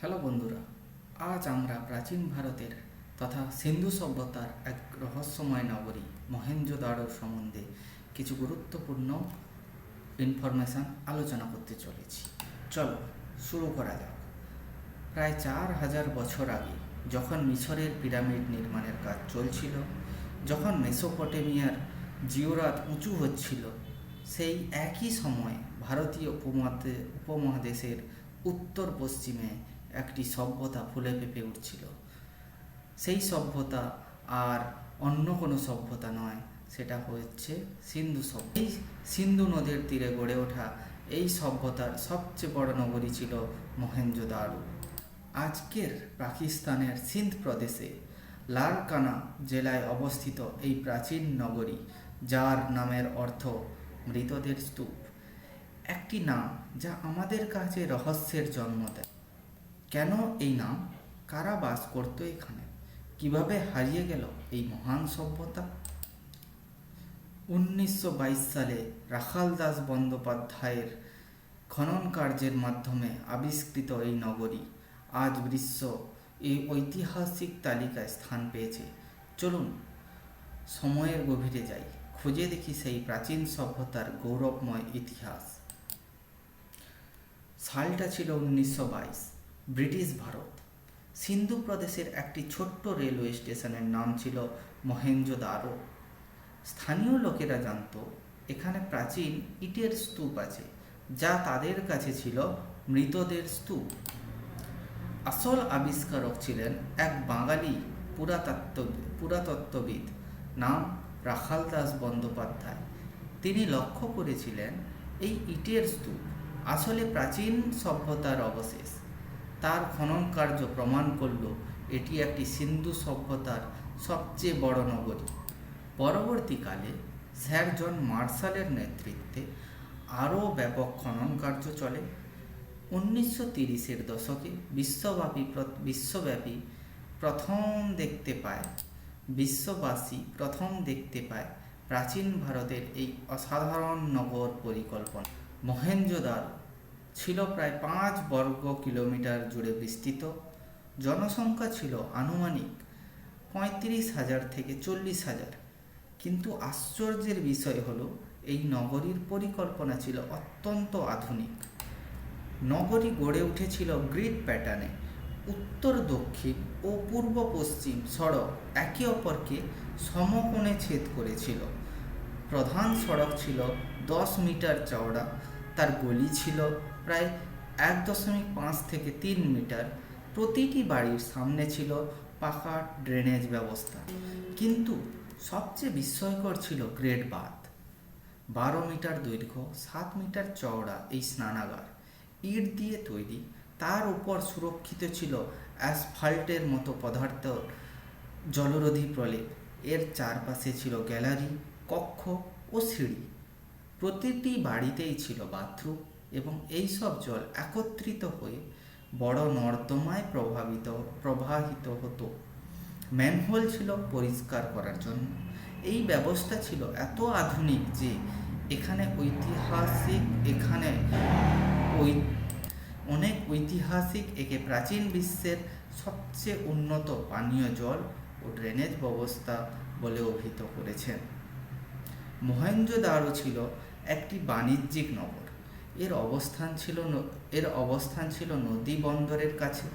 Hello বন্ধুরা, আজ আমরা প্রাচীন ভারতের তথা সিন্ধু সভ্যতার এক রহস্যময় নগরী মহেঞ্জোদারোর সম্বন্ধে কিছু গুরুত্বপূর্ণ ইনফরমেশান আলোচনা করতে চলেছি। চলো শুরু করা যাক। প্রায় 4000 বছর আগে যখন মিশরের পিরামিড নির্মাণের কাজ চলছিল, যখন মেসোপটেমিয়ার জিওরাত উঁচু হচ্ছিল, সেই একই সময়ে ভারতীয় উপমহাদেশের উত্তর পশ্চিমে একটি সভ্যতা ফুলে ফেঁপে উঠছিল। সেই সভ্যতা আর অন্য কোনো সভ্যতা নয়, সেটা হচ্ছে সিন্ধু সভ্যতা। এই সিন্ধু নদীর তীরে গড়ে ওঠা এই সভ্যতার সবচেয়ে বড় নগরী ছিল মহেঞ্জোদারো। আজকের পাকিস্তানের সিন্ধ প্রদেশে লারকানা জেলায় অবস্থিত এই প্রাচীন নগরী, যার নামের অর্থ মৃতদের স্তূপ, একটি নাম যা আমাদের কাছে রহস্যের জন্ম দেয়। কেন এই নাম? কারা বাস করতো এখানে? কিভাবে হারিয়ে গেল এই মহান সভ্যতা? 1922 সালে রাখাল দাস বন্দ্যোপাধ্যায়ের খনন কার্যের মাধ্যমে আবিষ্কৃত এই নগরী আজ বিশ্ব এই ঐতিহাসিক তালিকায় স্থান পেয়েছে। চলুন সময়ের গভীরে যাই, খুঁজে দেখি সেই প্রাচীন সভ্যতার গৌরবময় ইতিহাস। সালটা ছিল 1922। ব্রিটিশ ভারত। সিন্ধু প্রদেশের একটি ছোট্ট রেলওয়ে স্টেশনের নাম ছিল মহেঞ্জোদারো। স্থানীয় লোকেরা জানত এখানে প্রাচীন ইটের স্তূপ আছে, যা তাদের কাছে ছিল মৃতদের স্তূপ। আসল আবিষ্কারক ছিলেন এক বাঙালি পুরাতত্ত্ববিদ, নাম রাখাল দাস বন্দ্যোপাধ্যায়। তিনি লক্ষ্য করেছিলেন এই ইটের স্তূপ আসলে প্রাচীন সভ্যতার অবশেষ। তার খনন কার্য প্রমাণ করল এটি একটি সিন্ধু সভ্যতার সবচেয়ে বড় নগরী। পরবর্তীকালে স্যার জন মার্শালের নেতৃত্বে আরও ব্যাপক খনন কার্য চলে। 1930-এর দশকে বিশ্ববাসী প্রথম দেখতে পায় প্রাচীন ভারতের এই অসাধারণ নগর পরিকল্পনা। মহেঞ্জোদারো ছিল প্রায় 5 বর্গ কিলোমিটার জুড়ে বিস্তৃত। জনসংখ্যা ছিল আনুমানিক 35,000 থেকে 40,000। কিন্তু আশ্চর্যের বিষয় হলো এই নগরীর পরিকল্পনা ছিল অত্যন্ত আধুনিক। নগরী গড়ে উঠেছিল গ্রিড প্যাটার্নে। উত্তর দক্ষিণ ও পূর্ব পশ্চিম সড়ক একে অপরকে সমকোণে ছেদ করেছিল। প্রধান সড়ক ছিল 10 মিটার চওড়া। তার গলি ছিল প্রায় 1.5 থেকে 3 মিটার। প্রতিটি বাড়ির সামনে ছিল পাকা ড্রেনেজ ব্যবস্থা। কিন্তু সবচেয়ে বিস্ময়কর ছিল গ্রেট বাথ। 12 মিটার দৈর্ঘ্য, 7 মিটার চওড়া এই স্নানাগার, ইট দিয়ে তৈরি। তার উপর সুরক্ষিত ছিল অ্যাসফাল্টের মতো পদার্থ জলরোধী প্রলেপ। এর চারপাশে ছিল গ্যালারি, কক্ষ ও সিঁড়ি। প্রতিটি বাড়িতেই ছিল বাথরুম এবং এই সব জল একত্রিত হয়ে বড় নর্দমায় প্রবাহিত হতো। ম্যানহোল ছিল পরিষ্কার করার জন্য। এই ব্যবস্থা ছিল এত আধুনিক যে অনেক ঐতিহাসিক একে প্রাচীন বিশ্বের সবচেয়ে উন্নত পানীয় জল ও ড্রেনেজ ব্যবস্থা বলে অভিহিত করেছেন। মহেঞ্জোদারো ছিল একটি বাণিজ্যিক নগর। এর অবস্থান ছিল নদী বন্দরের কাছে।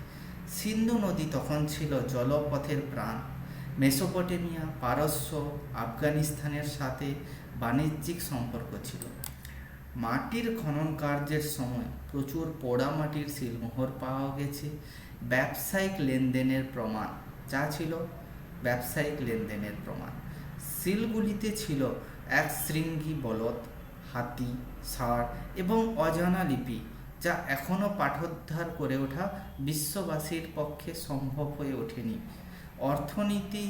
সিন্ধু নদী তখন ছিল জলপথের প্রাণ। মেসোপটেমিয়া, পারস্য, আফগানিস্তানের সাথে বাণিজ্যিক সম্পর্ক ছিল। মাটির খনন কার্যের সময় প্রচুর পোড়ামাটির শিলমোহর পাওয়া গেছে, ব্যবসায়িক লেনদেনের প্রমাণ। শিলগুলিতে ছিল এক শৃঙ্গী বলদ, হাতি, ষাঁড় এবং অজানা লিপি, যা এখনও পাঠোদ্ধার করে ওঠা বিশ্ববাসীর পক্ষে সম্ভব হয়ে ওঠেনি। অর্থনীতি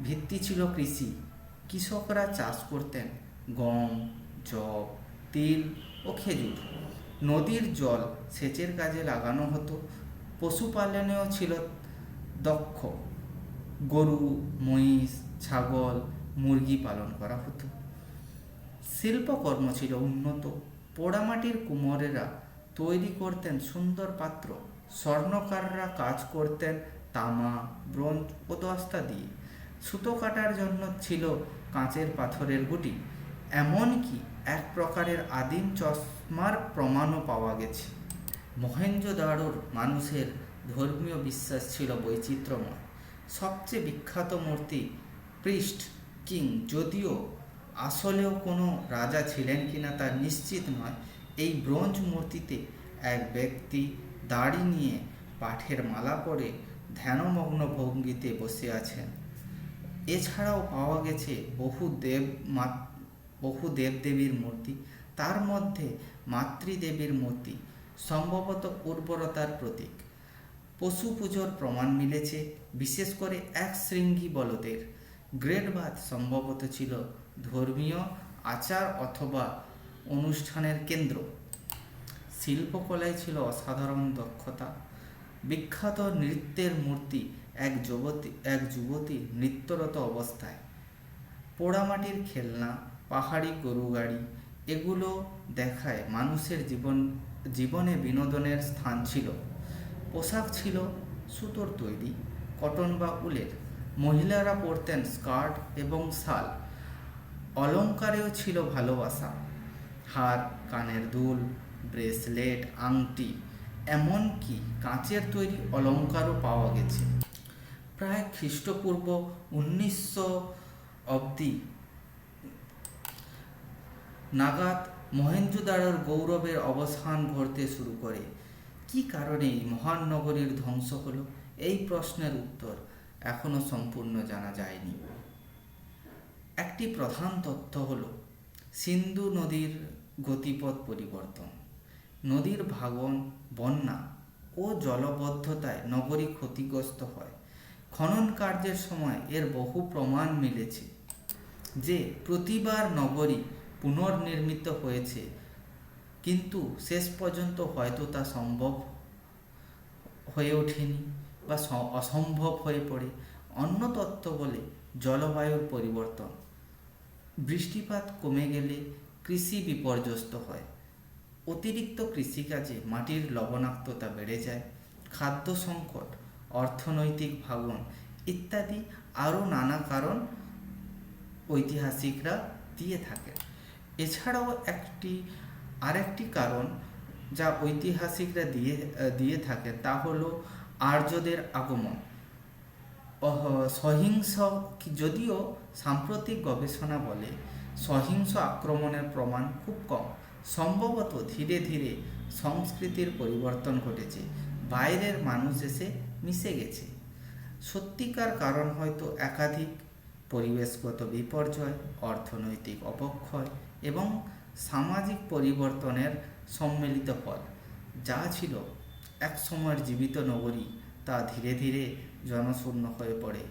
ভিত্তি ছিল কৃষি। কৃষকরা চাষ করতেন গম, যব, তিল ও খেজুর। নদীর জল সেচের কাজে লাগানো হতো। পশুপালনেও ছিল দক্ষ। গরু, মহিষ, ছাগল, মুরগি পালন করা হতো। শিল্পকর্ম ছিল উন্নত। পোড়ামাটির কুমোরেরা তৈরি করতেন সুন্দর পাত্র। স্বর্ণকাররা কাজ করতেন তামা, ব্রোঞ্জ ও দস্তা দিয়ে। সুতো কাটার জন্য ছিল কাঁচের পাথরের গুটি। এমনকি এক প্রকারের আদিম চশমার প্রমাণও পাওয়া গেছে। মহেঞ্জোদারোর মানুষের ধর্মীয় বিশ্বাস ছিল বৈচিত্র্যময়। সবচেয়ে বিখ্যাত মূর্তি প্রিস্ট কিং, যদিও আসলেও কোনো রাজা ছিলেন কিনা তা নিশ্চিত নয়। এই ব্রোঞ্জ মূর্তিতে এক ব্যক্তি দাড়ি নিয়ে পাঠের মালা পরে ধ্যানমগ্ন ভঙ্গিতে বসে আছেন। এছাড়াও পাওয়া গেছে বহু দেবদেবীর মূর্তি, তার মধ্যে মাতৃদেবীর মূর্তি সম্ভবত উর্বরতার প্রতীক। পশু পুজোর প্রমাণ মিলেছে, বিশেষ করে এক শৃঙ্গী বলদের। গ্রেট বাথ সম্ভবত ছিল ধর্মীয় আচার অথবা অনুষ্ঠানের কেন্দ্র। শিল্পকলায় ছিল অসাধারণ দক্ষতা। বিখ্যাত নৃত্যের মূর্তি এক যুবতী নৃত্যরত অবস্থায়। পোড়ামাটির খেলনা, পাহাড়ি গরু গাড়ি, এগুলো দেখায় মানুষের জীবনে বিনোদনের স্থান ছিল। পোশাক ছিল সুতোর তৈরি, কটন বা উলের। মহিলারা পরতেন স্কার্ট এবং শাল। অলঙ্কারেও ছিল ভালোবাসা, হার, কানের দুল, ব্রেসলেট, আংটি, এমনকি কাঁচের তৈরি অলঙ্কারও পাওয়া গেছে। প্রায় খ্রিস্টপূর্ব 1900 অব্দি নাগাদ মহেঞ্জোদারোর গৌরবের অবসান ঘটতে শুরু করে। কী কারণে এই মহান নগরীর ধ্বংস হলো, এই প্রশ্নের উত্তর এখনো সম্পূর্ণ জানা যায়নি। একটি প্রধান তথ্য হলো সিন্ধু নদীর গতিপথ পরিবর্তন। নদীর ভাঙন, বন্যা ও জলবদ্ধতায় নগরী ক্ষতিগ্রস্ত হয়। খনন কার্যের সময় এর বহু প্রমাণ মিলেছে যে প্রতিবার নগরী পুনর্নির্মিত হয়েছে, কিন্তু শেষ পর্যন্ত হয়তো তা সম্ভব হয়ে ওঠেনি বা অসম্ভব হয়ে পড়ে। অন্য তত্ত্ব বলে জলবায়ুর পরিবর্তন। বৃষ্টিপাত কমে গেলে কৃষি বিপর্যস্ত হয়। অতিরিক্ত কৃষিকাজে মাটির লবণাক্ততা বেড়ে যায়। খাদ্য সংকট, অর্থনৈতিক ভাঙন ইত্যাদি আরও নানা কারণ ঐতিহাসিকরা দিয়ে থাকেন। এছাড়াও আরেকটি কারণ যা ঐতিহাসিকরা দিয়ে থাকেন তা হলো আর্যদের আগমন। যদিও সাম্প্রতিক গবেষণা বলে সহিংস আক্রমণের প্রমাণ খুব কম। সম্ভবত ধীরে ধীরে সংস্কৃতির পরিবর্তন ঘটেছে, বাইরের মানুষ এসে মিশে গেছে। সত্যিকার কারণ হয়তো একাধিক পরিবেশগত বিপর্যয়, অর্থনৈতিক অবক্ষয় এবং সামাজিক পরিবর্তনের সম্মিলিত ফল। যা ছিল এক সময়ের জীবিত নগরী তা ধীরে ধীরে জনশূন্য হয়ে পড়ে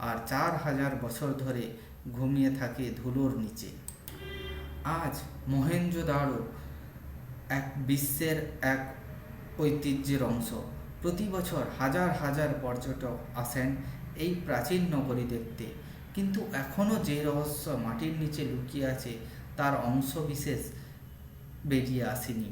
আর 4000 বছর ধরে ঘুমিয়ে থাকে ধুলোর নিচে। আজ মহেঞ্জোদারো বিশ্বের এক ঐতিহ্যের অংশ। প্রতি বছর হাজার হাজার পর্যটক আসেন এই প্রাচীন নগরী দেখতে, কিন্তু এখনও যে রহস্য মাটির নিচে লুকিয়ে আছে তার অংশবিশেষ বেরিয়ে আসেনি।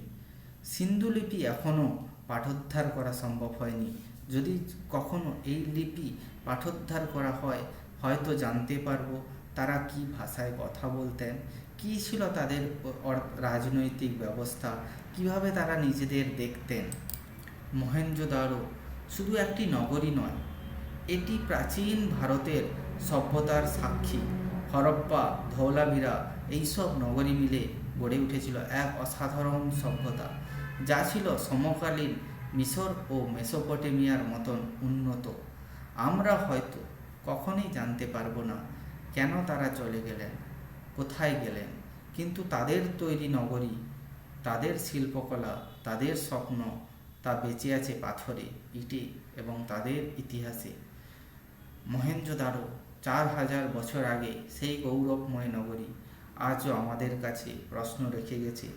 সিন্ধু লিপি এখনও পাঠোদ্ধার করা সম্ভব হয়নি। যদি কখনো এই লিপি পাঠোদ্ধার করা হয়, হয়তো জানতে পারব তারা কী ভাষায় কথা বলতেন, কী ছিল তাদের রাজনৈতিক ব্যবস্থা, কিভাবে তারা নিজেদের দেখতেন। মহেঞ্জোদারো শুধু একটি নগরী নয়, এটি প্রাচীন ভারতের সভ্যতার সাক্ষী। হরপ্পা, ধৌলাভিরা এইসব নগরী মিলে গড়ে উঠেছিল এক অসাধারণ সভ্যতা, যা ছিল সমকালীন মিশর ও মেসোপটেমিয়ার মতন উন্নত। আমরা হয়তো কখনোই জানতে পারবো না কেন তারা চলে গেলেন, কোথায় গেলেন, কিন্তু তাদের তৈরি নগরী, তাদের শিল্পকলা, তাদের স্বপ্ন তা বেঁচে আছে পাথরে, ইটে এবং তাদের ইতিহাসে। মহেঞ্জোদারো 4000 বছর আগে সেই গৌরবময় নগরী আজও আমাদের কাছে প্রশ্ন রেখে গেছে।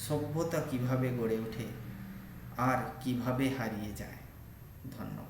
সভ্যতা কিভাবে গড়ে ওঠে আর কিভাবে হারিয়ে যায়। ধন্যবাদ।